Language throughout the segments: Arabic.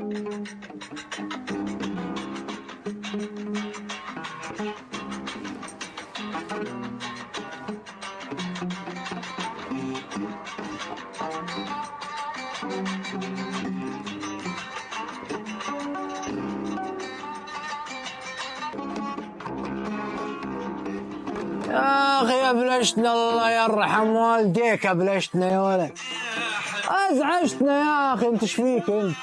يا أخي أبلشتنا، الله يرحم والديك، أبلشتنا يا ولد، أزعجتنا يا أخي. أنت إيش فيك أنت؟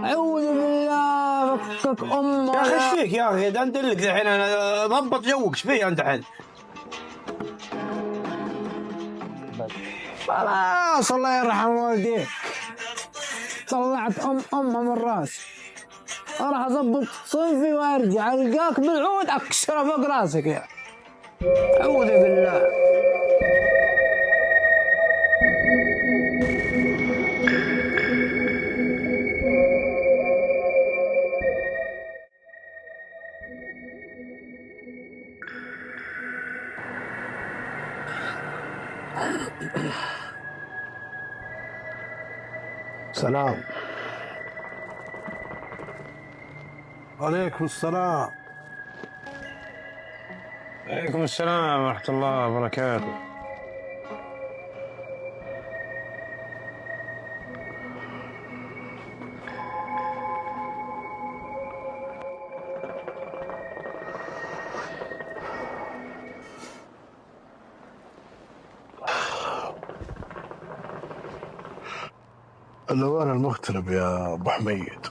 أعوذ بالله، فكك أمه. يا أخي إيش فيك يا أخي؟ ده ندلك الحين، أنا ضبط جوك. إيش فيك أنت الحين؟ خلاص الله يرحم والديك، طلعت أمها من راسي، راح أضبط صنفي وأرجع ألقاك بالعود أكسره فوق راسك يا أعوذ بالله. سلام. عليكم السلام. عليكم السلام ورحمة الله وبركاته. لو أنا المغترب يا أبو حميد.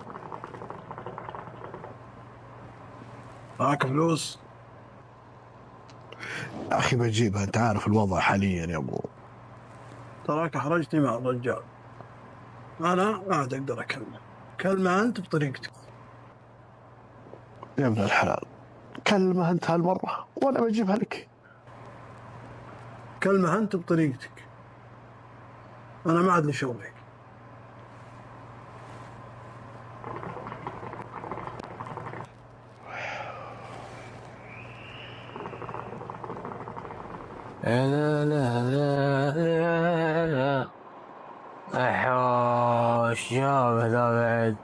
معك فلوس؟ يا أخي بجيبها، أنت عارف الوضع حاليا يا أبو. تراك أحرجتني مع الرجال، أنا ما عاد أقدر أكلمه. كلمة أنت بطريقتك. يا ابن الحلال، كلمة أنت هالمرة وأنا بجيبها لك. كلمة أنت بطريقتك، أنا ما عاد لي شغلك. لا لا لا لا أحوش جابه ذا بعد.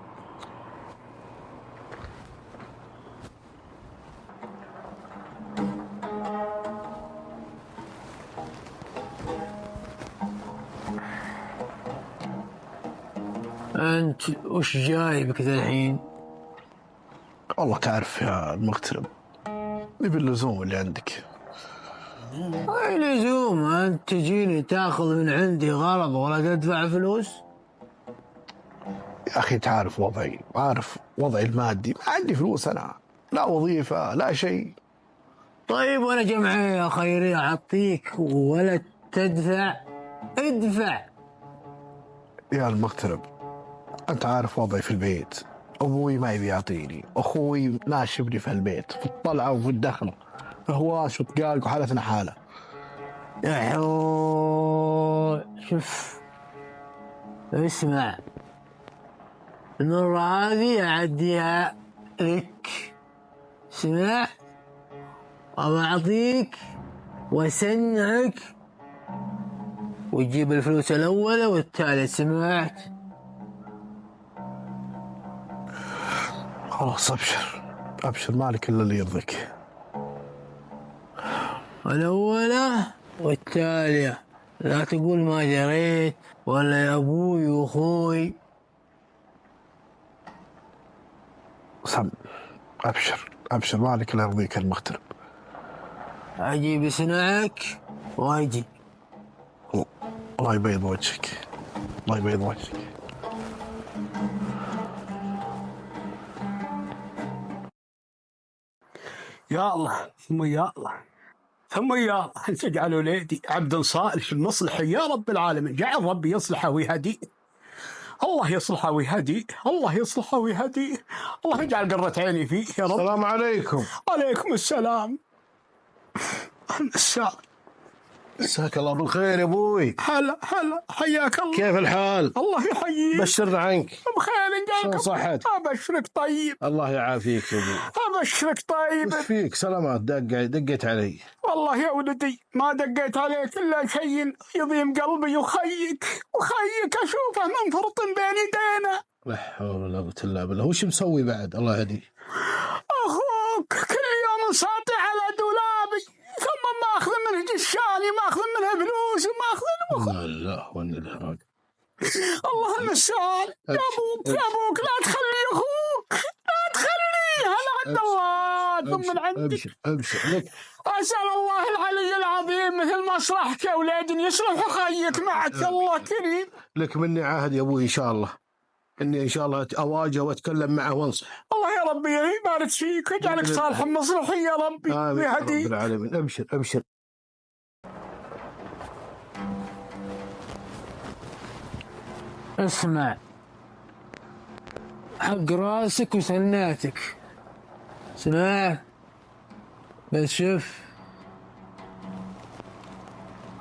أنت وش جايبك ذا الحين؟ والله تعرف يا المغترب، نبي اللزوم اللي عندك. أي لزوم؟ أنت تجيني تاخذ من عندي غرض ولا تدفع فلوس؟ يا أخي تعرف وضعي، عارف وضعي المادي، ما عندي فلوس أنا، لا وظيفة لا شيء. طيب وأنا جمعية خيرية أعطيك ولا تدفع؟ ادفع. يا المغترب، أنت عارف وضعي في البيت، أبوي ما يبي يعطيني، أخوي ناشبني في البيت في الطلعة وفي الدخلة، هواش وطقاق وحالتنا حالة. يا حو شوف، اسمع، المرة هذه أعديها لك، سمع؟ وأعطيك وأسنعك وتجيب الفلوس الأولى والتالية، سمعت؟ خلاص أبشر أبشر، مالك إلا اللي يرضيك. الأولى والتالية، لا تقول ما جريت ولا يا أبوي وأخوي. سم، أبشر أبشر، مالك إلا يرضيك المغترب. أجيب سنعك وأجي. الله يبيض وجهك، الله يبيض وجهك. يا الله ثم يا الله ثم يا الله، أن تجعل وليدي عبدا صالح مصلح يا رب العالمين. جعل ربي يصلحه ويهديه، الله يصلحه ويهديه، الله يصلحه ويهديه، الله يجعل قرة عيني فيه يا رب. السلام عليكم. عليكم السلام. السلام. مساك الله بالخير يا ابوي. هلا هلا، حياك الله. كيف الحال؟ الله يحييك. بشرنا عنك. بخير فنجانك. صحتك؟ ابشرك طيب. الله يعافيك يا ابوي. ابشرك طيب. ايش فيك؟ سلامات، دقيت علي. والله يا ولدي ما دقيت عليك الا شيء يضيم قلبي، وخيك اشوفه منفرط بين يدينا. لا حول ولا قوة الا بالله. وش مسوي بعد؟ الله يهديه. اخوك كل يوم ساطع على دولابي، ثم ماخذ منه جشاني، ماخذ منه فلوس، وماخذ. لا لا وانا الهراج. الله المستعان. يا ابوك لا تخلي اخوك، لا تخليه. هذا عند الله ثم من عندك. ابشر لك. اسال الله العلي العظيم مثل ما صلحك يا ولاد يصلح اخيك معك. الله كريم. لك مني عهد يا ابوي ان شاء الله اني ان شاء الله اواجه واتكلم معه وانصح. الله يا ربي يبارك فيك ويجعلك صالح مصلحي يا ربي آمين يا رب العالمين. ابشر. اسمع، حق راسك وسناتك. سمعت؟ بس شوف،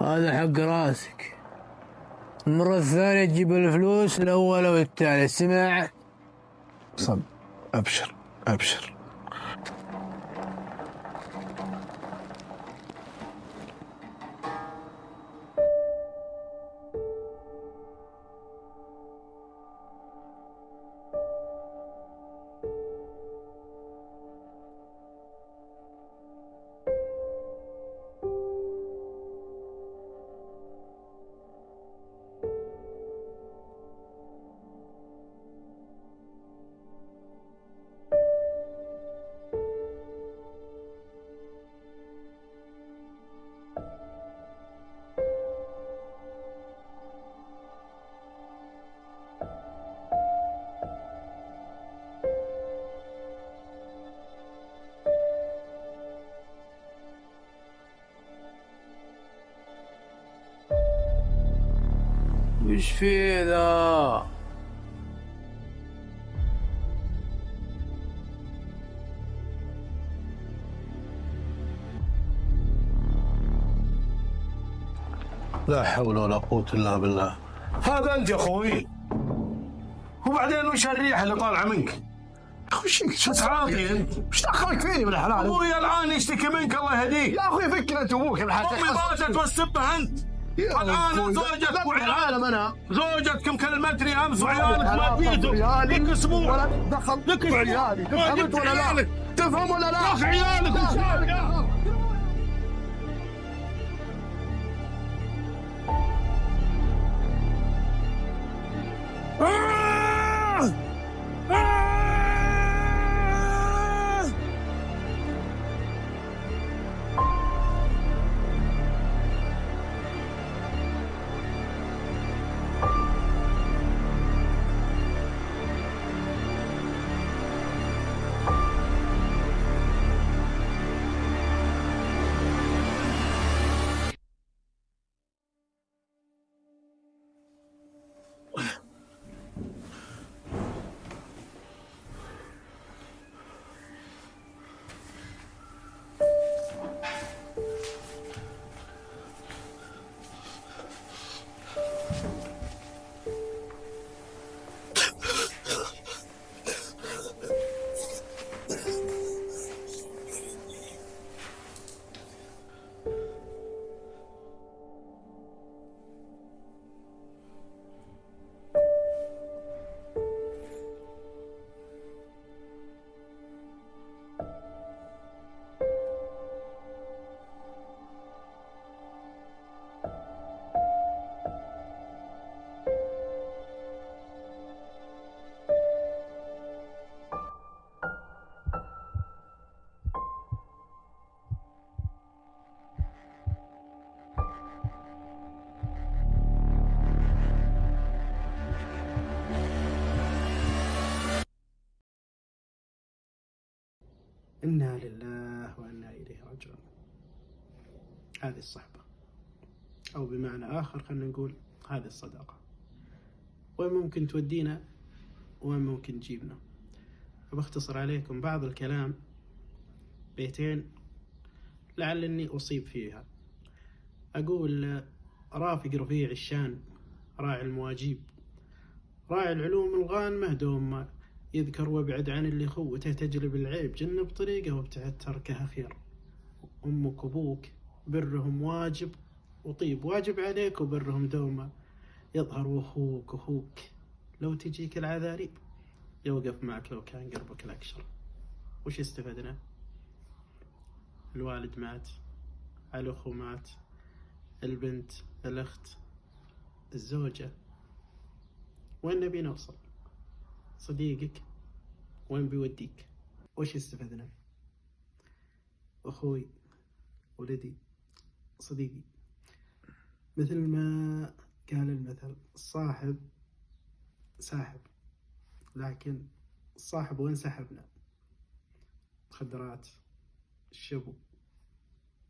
هذا حق راسك. المرة الثانية تجيب الفلوس الأول والثالث. سمعت؟ صب. ابشر. وش في ذا؟ لا حول ولا قوة الا بالله. هذا انت يا اخوي. وبعدين وش الريحة اللي طالعة منك؟ وش تعاطي انت؟ وش دخلك فيني بالحلال؟ ابوي الان يشتكي منك الله يهديك. يا اخوي فكر انت ابوك بالحلال. امي ماتت والسبه انت. الان زوجتك والعالم انا زوجتكم كلمتني امس وعيالك ما جيتوا لك اسبوع. ولا دخل لك عيالي. فهمت ولا لا؟ تفهم ولا لا؟ لك عيالك. إنا لله وإنا إليه راجعون. هذه الصحبة، أو بمعنى آخر خلينا نقول هذه الصداقة، وين ممكن تودينا وين ممكن تجيبنا. وبختصر عليكم بعض الكلام، بيتين لعل إني أصيب فيها. أقول رافق رفيع الشان راعي المواجيب، راعي العلوم الغانمة دوما، يذكر وابعد عن اللي خوته، تجلب العيب جنب طريقه وابتعد تركها خير. أمك وأبوك برهم واجب، وطيب واجب عليك وبرهم دوما، يظهر وأخوك لو تجيك العذاريب، يوقف معك لو كان قربك الأكشر. وش استفدنا؟ الوالد مات، الأخو مات، البنت، الأخت، الزوجة، وين نبي نوصل؟ صديقك وين بيوديك؟ وش استفدنا؟ أخوي، ولدي، صديقي، مثل ما قال المثل: الصاحب ساحب، لكن الصاحب وين سحبنا؟ مخدرات، الشبو.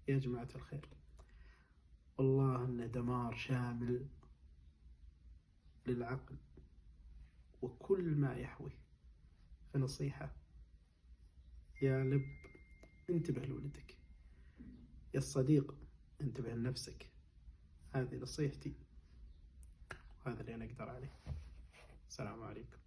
يا جماعة الخير، والله إنه دمار شامل للعقل وكل ما يحويه. فنصيحة يا لب، انتبه لولدك، يا الصديق انتبه لنفسك. هذه نصيحتي، وهذا اللي أنا أقدر عليه. السلام عليكم.